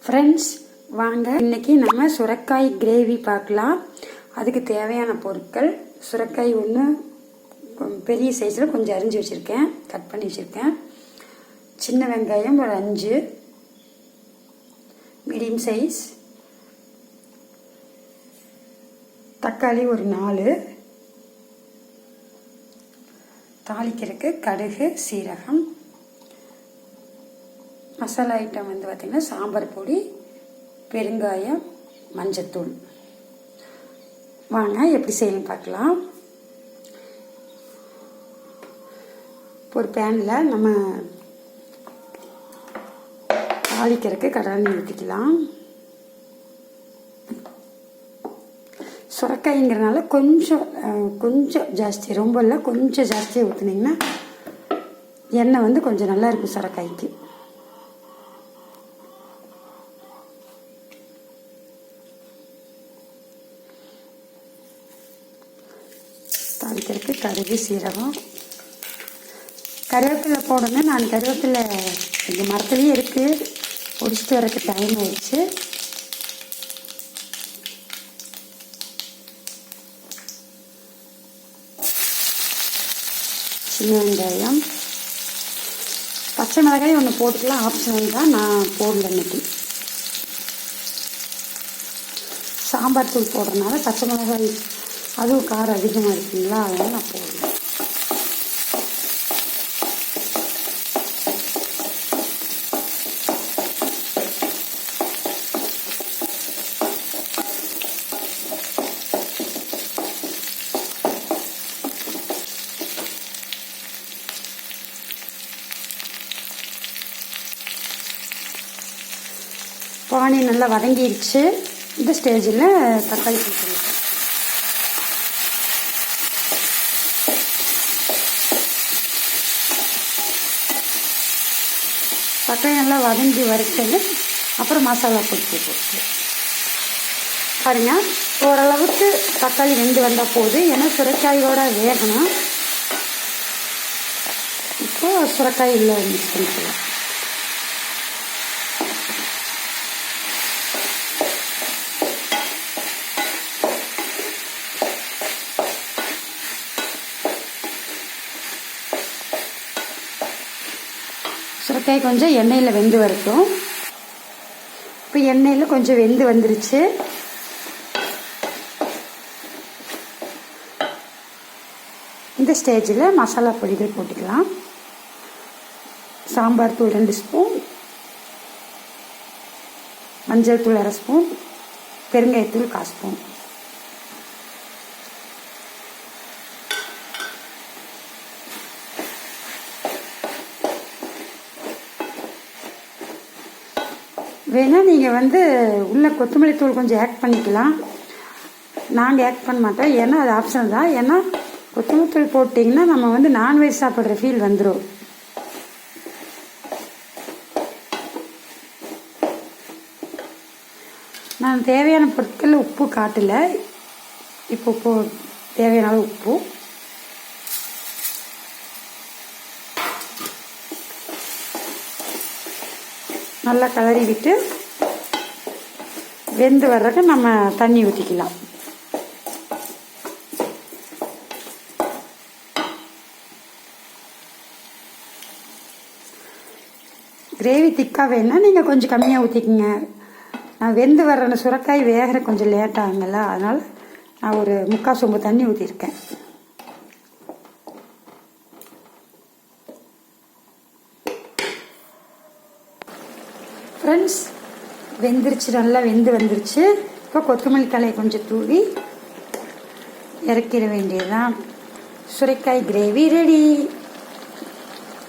Friends வாங்க, இன்றைக்கி நம்ம சுரைக்காய் கிரேவி பார்க்கலாம். அதுக்கு தேவையான பொருட்கள்: சுரைக்காய் ஒன்று பெரிய சைஸில் கொஞ்சம் அரிஞ்சு வச்சுருக்கேன், கட் பண்ணி வச்சுருக்கேன். சின்ன வெங்காயம் ஒரு 5 மீடியம் சைஸ், தக்காளி ஒரு 4, தாளிக்கிறதுக்கு கடுகு சீரகம், மசாலா ஐட்டம் வந்து பார்த்திங்கன்னா சாம்பார் பொடி, பெருங்காயம், மஞ்சத்தூள். வாங்க எப்படி செய்யணும் பார்க்கலாம். ஒரு பேனில் நம்ம தாளிக்கிறதுக்கு கடலெண்ணெய் ஊற்றிக்கலாம். சுரைக்காய்ங்கிறனால கொஞ்சம் ஜாஸ்தி, ரொம்ப இல்லை, கொஞ்சம் ஜாஸ்தியாக ஊற்றுனீங்கன்னா எண்ணெய் வந்து கொஞ்சம் நல்லா இருக்கும் சுரைக்காய்க்கு. தாளிக்கிறதுக்கு கடுகு சீரகம், கருவேப்பிலை போடணும். நான் கருவேப்பிலை எங்கள் மரத்துலேயே இருக்குது, பொடிச்சிட்டு வரக்கு டைம் ஆயிடுச்சு. சின்ன வெங்காயம், பச்சை மிளகாய் ஒன்று போட்டுக்கலாம், ஆப்ஷனல் தான், நான் போடல இன்னைக்கு. சாம்பார் தூள் போடுறதுனால பச்சை மிளகாய் அதுவும் காரம் அதிகமாக இருக்குங்களா, அதனால் நான் போடுவேன். பானி நல்லா வதங்கிடுச்சு. இந்த ஸ்டேஜில் தக்காளி போட்டுருக்கேன். தக்காளி நல்லா வதங்கி வறுத்தது, அப்புறம் மசாலா பொடி போட்டு பாருங்க. ஓரளவுக்கு தக்காளி வெந்து வந்தால் போகுது, ஏன்னா சுரைக்காயோட வேகணும். இப்போ சுரைக்காய் இல்லை மிக்ஸ் பண்ணிக்கலாம். சுரைக்காய் கொஞ்சம் எண்ணெயில் வெந்து வரட்டும். இப்போ எண்ணெயில் கொஞ்சம் வெந்து வந்துருச்சு. இந்த ஸ்டேஜில் மசாலா பொடிகள் போட்டுக்கலாம். சாம்பார் தூள் 2 ஸ்பூன், மஞ்சள் தூள் 1/2 ஸ்பூன், பெருங்காயத்தூள் 1/4 ஸ்பூன். வேணால் நீங்கள் வந்து உள்ள கொத்தமல்லி தூள் கொஞ்சம் ஆட் பண்ணிக்கலாம். நாங்கள் ஆட் பண்ண மாட்டோம், ஏன்னா அது ஆப்ஷனல் தான். ஏன்னா கொத்தமல்லி தூள் போட்டிங்கன்னா நம்ம வந்து நான்வெஜ் சாப்பிட்ற ஃபீல் வந்துடும். நான் தேவையான பொருட்கள் உப்பு காட்டலை, இப்போ தேவையான அளவு உப்பு. நல்லா கலரி விட்டு வெந்து வர்றதுக்கு நம்ம தண்ணி ஊற்றிக்கலாம். கிரேவி திக்காக வேணுன்னா நீங்கள் கொஞ்சம் கம்மியாக ஊற்றிக்கிங்க. நான் வெந்து வர்ற சுரைக்காய் வேகிற கொஞ்சம் லேட் ஆகுங்களா, அதனால் நான் ஒரு 3/4 சொம்பு தண்ணி ஊற்றிருக்கேன். ஃப்ரெண்ட்ஸ், வெந்துருச்சு, நல்லா வெந்து வந்துருச்சு. இப்போ கொத்தமல்லி தழையை கொஞ்சம் தூவி இறக்கிட வேண்டியதுதான். சுரைக்காய் கிரேவி ரெடி.